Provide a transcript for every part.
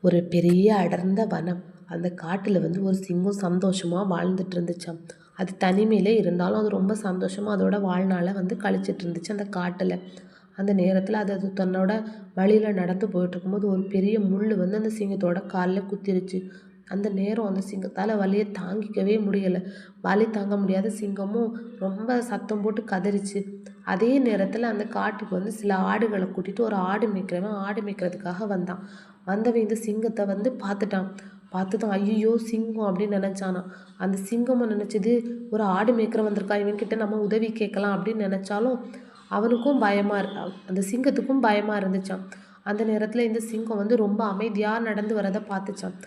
ஒரு பெரிய அடர்ந்த வனம். அந்த காட்டில் ஒரு சிங்கம் சந்தோஷமாக வாழ்ந்துட்டு இருந்துச்சாம். அது தனிமையிலே இருந்தாலும் அது ரொம்ப சந்தோஷமாக அதோட வாழ்நாளை கழிச்சிட்டு இருந்துச்சு அந்த காட்டில். அந்த நேரத்தில் அது தன்னோட வழியில் நடந்து போயிட்டு இருக்கும்போது ஒரு பெரிய முள் அந்த சிங்கத்தோட காலில் குத்திருச்சு. அந்த நேரம் அந்த சிங்கத்தால் வலியை தாங்கிக்கவே முடியலை. வலி தாங்க முடியாத சிங்கமும் ரொம்ப சத்தம் போட்டு கதறிச்சு. அதே நேரத்தில் அந்த காட்டுக்கு சில ஆடுகளை கூட்டிகிட்டு ஒரு ஆடு மேய்க்கிறவன் ஆடு மேய்க்கிறதுக்காக வந்தான். வந்தவன் இந்த சிங்கத்தை பார்த்துட்டான். பார்த்துதான் ஐயோ சிங்கம் அப்படின்னு நினச்சானா. அந்த சிங்கமும் நினச்சிது ஒரு ஆடு மேய்க்கிற வந்திருக்கா, இவன்கிட்ட நம்ம உதவி கேட்கலாம் அப்படின்னு நினச்சாலும் அவனுக்கும் பயமாக அந்த சிங்கத்துக்கும் பயமாக இருந்துச்சான். அந்த நேரத்தில் இந்த சிங்கம் ரொம்ப அமைதியாக நடந்து வரதை பார்த்துச்சான்.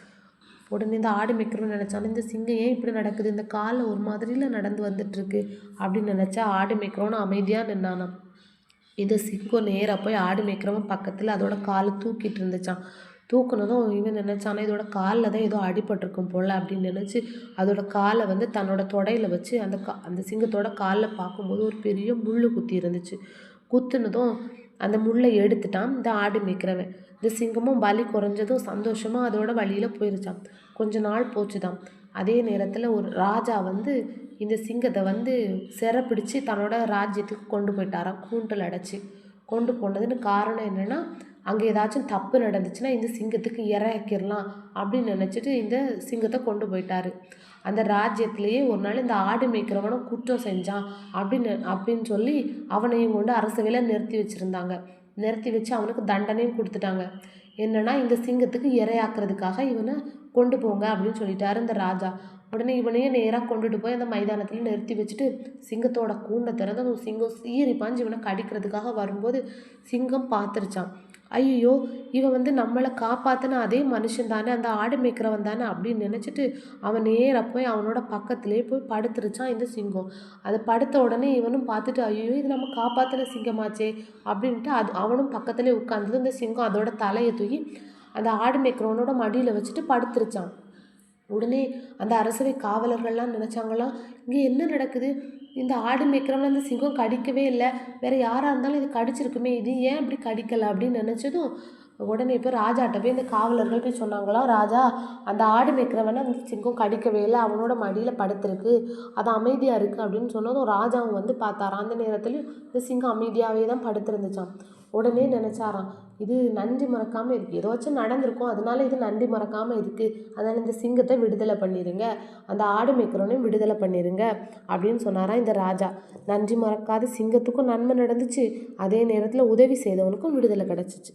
உடனே இந்த ஆடு மேய்க்கிறவன் நினச்சான், இந்த சிங்கம் ஏன் இப்படி நடக்குது, இந்த காலில் ஒரு மாதிரியில் நடந்து வந்துட்டுருக்கு அப்படின்னு நினச்சா ஆடு மேய்க்கிறவனும் அமைதியாக நின்னானான். இந்த சிங்கம் நேராக போய் ஆடு மேய்க்கிறவன் பக்கத்தில் அதோட காலை தூக்கிட்டு இருந்துச்சான். தூக்குனதும் இவன் நினச்சானா இதோட காலில் தான் ஏதோ அடிபட்டிருக்கும் போல் அப்படின்னு நினச்சி அதோட காலை தன்னோட தொடையில் வச்சு அந்த சிங்கத்தோட காலில் பார்க்கும்போது ஒரு பெரிய முள் குத்தி இருந்துச்சு. குத்துனதும் அந்த முள்ளை எடுத்துட்டான் இந்த ஆடு மேய்க்கிறவன். இந்த சிங்கமும் வலி குறைஞ்சதும் சந்தோஷமாக அதோட வழியில் போயிருச்சான். கொஞ்ச நாள் போச்சுதான். அதே நேரத்தில் ஒரு ராஜா இந்த சிங்கத்தை சிறை பிடிச்சி தன்னோட ராஜ்யத்துக்கு கொண்டு போயிட்டாராம். கூண்டில் அடைச்சி கொண்டு போனதுன்னு காரணம் என்னென்னா, அங்கே ஏதாச்சும் தப்பு நடந்துச்சுன்னா இந்த சிங்கத்துக்கு இரையாக்கிடலாம் அப்படின்னு நினச்சிட்டு இந்த சிங்கத்தை கொண்டு போயிட்டாரு. அந்த ராஜ்யத்திலேயே ஒரு நாள் இந்த ஆடு மேய்க்கிறவனும் குற்றம் செஞ்சான் அப்படின்னு சொல்லி அவனையும் கொண்டு அரசவையில் நிறுத்தி வச்சுருந்தாங்க. நிறுத்தி வச்சு அவனுக்கு தண்டனையும் கொடுத்துட்டாங்க. என்னென்னா இந்த சிங்கத்துக்கு இரையாக்குறதுக்காக இவனை கொண்டு போங்க அப்படின்னு சொல்லிட்டாரு இந்த ராஜா. உடனே இவனையே நேராக கொண்டுட்டு போய் அந்த மைதானத்தில் நிறுத்தி வச்சுட்டு சிங்கத்தோட கூண்டை திறந்து அந்த சிங்கம் சீறி பாஞ்சு இவனை கடிக்கிறதுக்காக வரும்போது சிங்கம் பார்த்துருச்சான். ஐயோ இவன் நம்மளை காப்பாற்றின அதே மனுஷன் தானே, அந்த ஆடு மேய்க்கிறவன் தானே அப்படின்னு நினச்சிட்டு அவன் நேராக போய் அவனோட பக்கத்துலேயே போய் படுத்துருச்சான் இந்த சிங்கம். அதை படுத்த உடனே இவனும் பார்த்துட்டு ஐயோ இது நம்ம காப்பாற்றின சிங்கமாச்சே அப்படின்ட்டு அவனும் பக்கத்துலேயே உட்காந்துட்டு இந்த சிங்கம் அதோட தலையை தூக்கி அந்த ஆடு மேய்க்கிறவனோட மடியில் வச்சுட்டு படுத்துருச்சான். உடனே அந்த அரசவை காவலர்கள்லாம் நினச்சாங்களாம், இங்கே என்ன நடக்குது, இந்த ஆடு மேய்க்கிறவன அந்த சிங்கம் கடிக்கவே இல்லை, வேறு யாராக இருந்தாலும் இது கடிச்சிருக்குமே, இது ஏன் இப்படி கடிக்கலை அப்படின்னு நினச்சதும் உடனே இப்போ ராஜாட்ட போய் இந்த காவலர்கள் போய் சொன்னாங்களாம், ராஜா அந்த ஆடு மேய்க்கிறவனை அந்த சிங்கம் கடிக்கவே இல்லை, அவனோட மடியில் படுத்துருக்கு, அது அமைதியாக இருக்குது அப்படின்னு சொன்னதும் ராஜாவும் பார்த்தாராம். அந்த நேரத்தில் இந்த சிங்கம் அமைதியாகவே தான் படுத்துருந்துச்சான். உடனே நினச்சாராம், இது நன்றி மறக்காமல் இருக்குது, ஏதாச்சும் நடந்திருக்கும், அதனால இது நன்றி மறக்காமல் இருக்குது, அதனால் இந்த சிங்கத்தை விடுதலை பண்ணிடுங்க, அந்த ஆடு மேய்க்கிறவனையும் விடுதலை பண்ணிடுங்க அப்படின்னு சொன்னாராம் இந்த ராஜா. நன்றி மறக்காத சிங்கத்துக்கும் நன்மை நடந்துச்சு, அதே நேரத்தில் உதவி செய்தவனுக்கும் விடுதலை கிடச்சிச்சு.